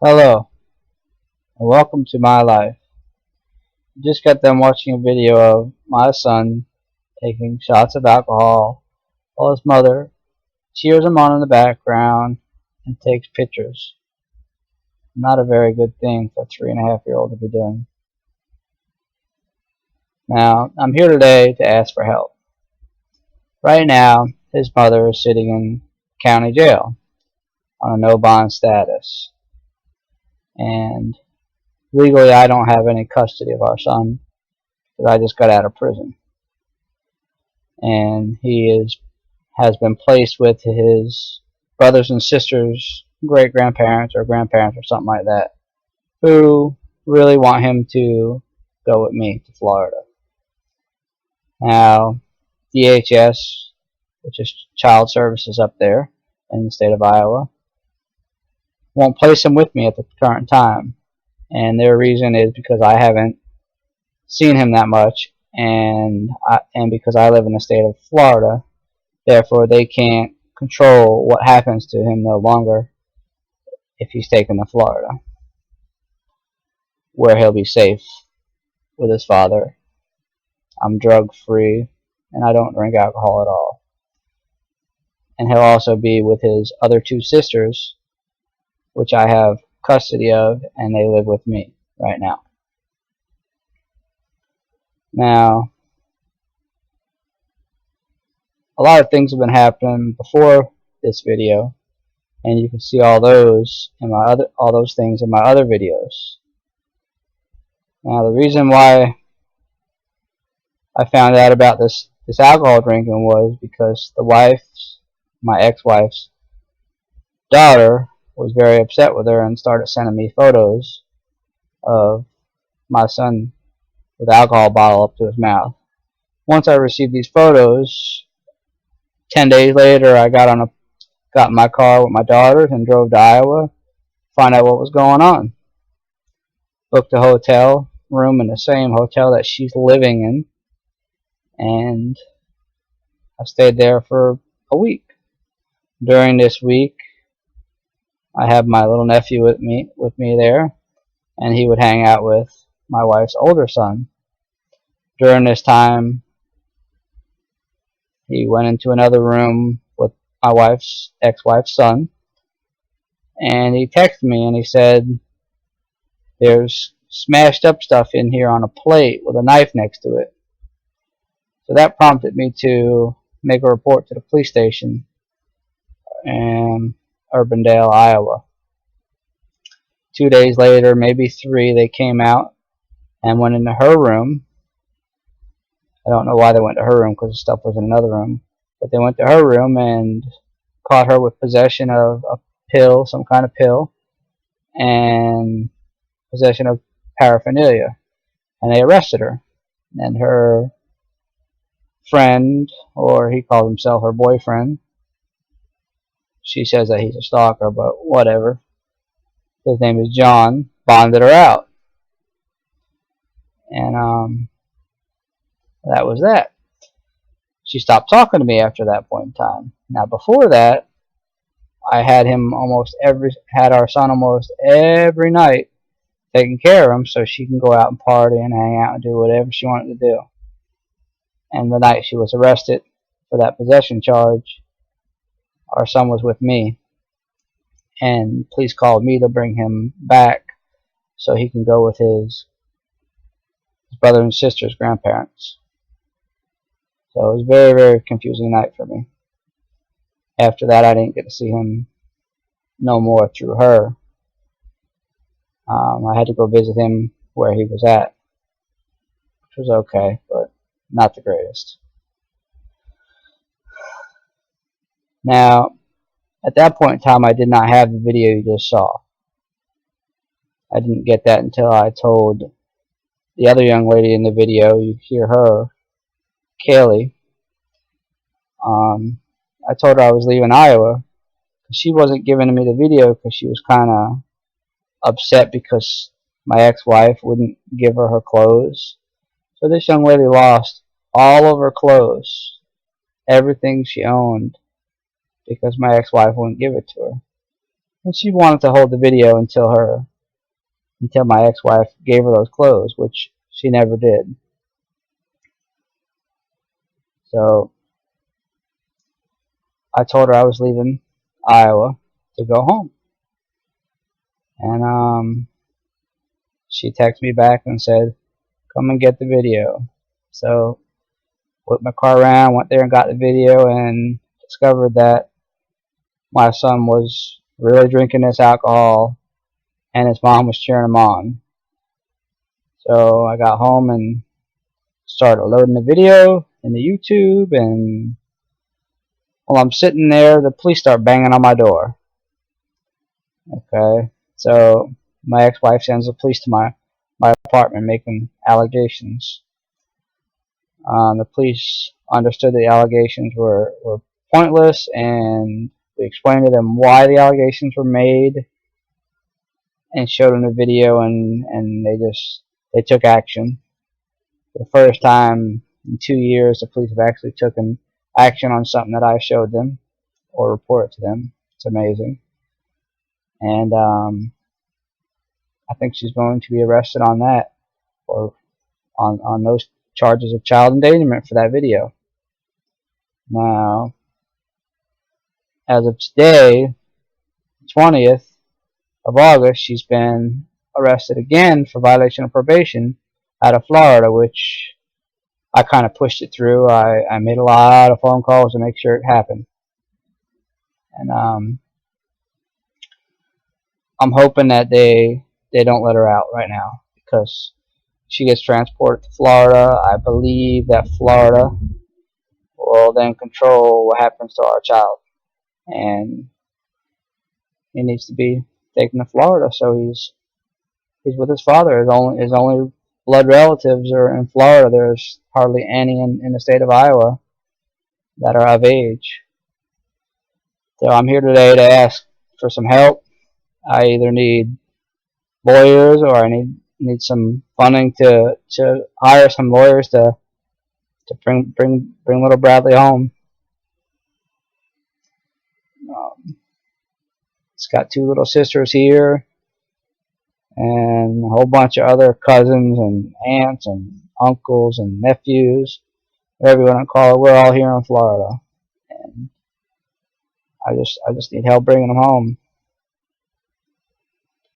Hello, and welcome to my life. Just got done watching a video of my son taking shots of alcohol while his mother cheers him on in the background and takes pictures. Not a very good thing for a 3.5-year-old to be doing. Now, I'm here today to ask for help. Right now, his mother is sitting in county jail on a no bond status. And legally, I don't have any custody of our son because I just got out of prison. And has been placed with his brothers and sisters, great grandparents or grandparents or something like that, who really want him to go with me to Florida. Now, DHS, which is Child Services up there in the state of Iowa, won't place him with me at the current time. And their reason is because I haven't seen him that much, and because I live in the state of Florida, therefore they can't control what happens to him no longer if he's taken to Florida, where he'll be safe with his father. I'm drug free and I don't drink alcohol at all. And he'll also be with his other two sisters, which I have custody of, and they live with me right now. Now, a lot of things have been happening before this video, and you can see all those things in my other videos. Now, the reason why I found out about this alcohol drinking was because my ex-wife's daughter was very upset with her and started sending me photos of my son with an alcohol bottle up to his mouth. Once I received these photos, 10 days later I got in my car with my daughters and drove to Iowa to find out what was going on. Booked a hotel room in the same hotel that she's living in, and I stayed there for a week. During this week, I had my little nephew with me there, and he would hang out with my wife's older son. During this time, he went into another room with my ex-wife's son, and he texted me and he said, "There's smashed up stuff in here on a plate with a knife next to it." So that prompted me to make a report to the police station in Urbandale, Iowa. 2 days later, maybe 3, they came out and went into her room. I don't know why they went to her room because the stuff was in another room, but they went to her room and caught her with possession of a pill, some kind of pill, and possession of paraphernalia, and they arrested her. And her friend, or he called himself her boyfriend, she says that he's a stalker, but whatever, his name is John, bonded her out. And that was that. She stopped talking to me after that point in time. Now, before that, I had our son almost every night, taking care of him so she can go out and party and hang out and do whatever she wanted to do. And the night she was arrested for that possession charge, our son was with me, and police called me to bring him back so he can go with his brother and sister's grandparents. So it was a very, very confusing night for me. After that, I didn't get to see him no more through her. I had to go visit him where he was at, which was okay, but not the greatest. Now, at that point in time, I did not have the video you just saw. I didn't get that until I told the other young lady in the video. You hear her, Kaylee. I told her I was leaving Iowa. She wasn't giving me the video because she was kind of upset because my ex-wife wouldn't give her clothes. So this young lady lost all of her clothes, everything she owned, because my ex-wife wouldn't give it to her. And she wanted to hold the video until my ex-wife gave her those clothes, which she never did. So I told her I was leaving Iowa to go home. And she texted me back and said, come and get the video. So whipped my car around, went there and got the video, and discovered that my son was really drinking this alcohol and his mom was cheering him on. So I got home and started loading the video into YouTube, and while I'm sitting there, the police start banging on my door. Okay, so my ex-wife sends the police to my apartment making allegations. The police understood the allegations were pointless, and we explained to them why the allegations were made and showed them the video, and they took action. For the first time in 2 years, the police have actually taken action on something that I showed them or reported to them. It's amazing. And I think she's going to be arrested on that, or on those charges of child endangerment for that video. Now, as of today, 20th of August, she's been arrested again for violation of probation out of Florida, which I kind of pushed it through. I made a lot of phone calls to make sure it happened. And I'm hoping that they don't let her out right now, because she gets transported to Florida. I believe that Florida will then control what happens to our child, and he needs to be taken to Florida so he's with his father. His only blood relatives are in Florida. There's hardly any in the state of Iowa that are of age. So I'm here today to ask for some help. I either need lawyers, or I need some funding to hire some lawyers to bring little Bradley home. It's got 2 little sisters here, and a whole bunch of other cousins and aunts and uncles and nephews, whatever you want to call it. We're all here in Florida, and I just need help bringing them home.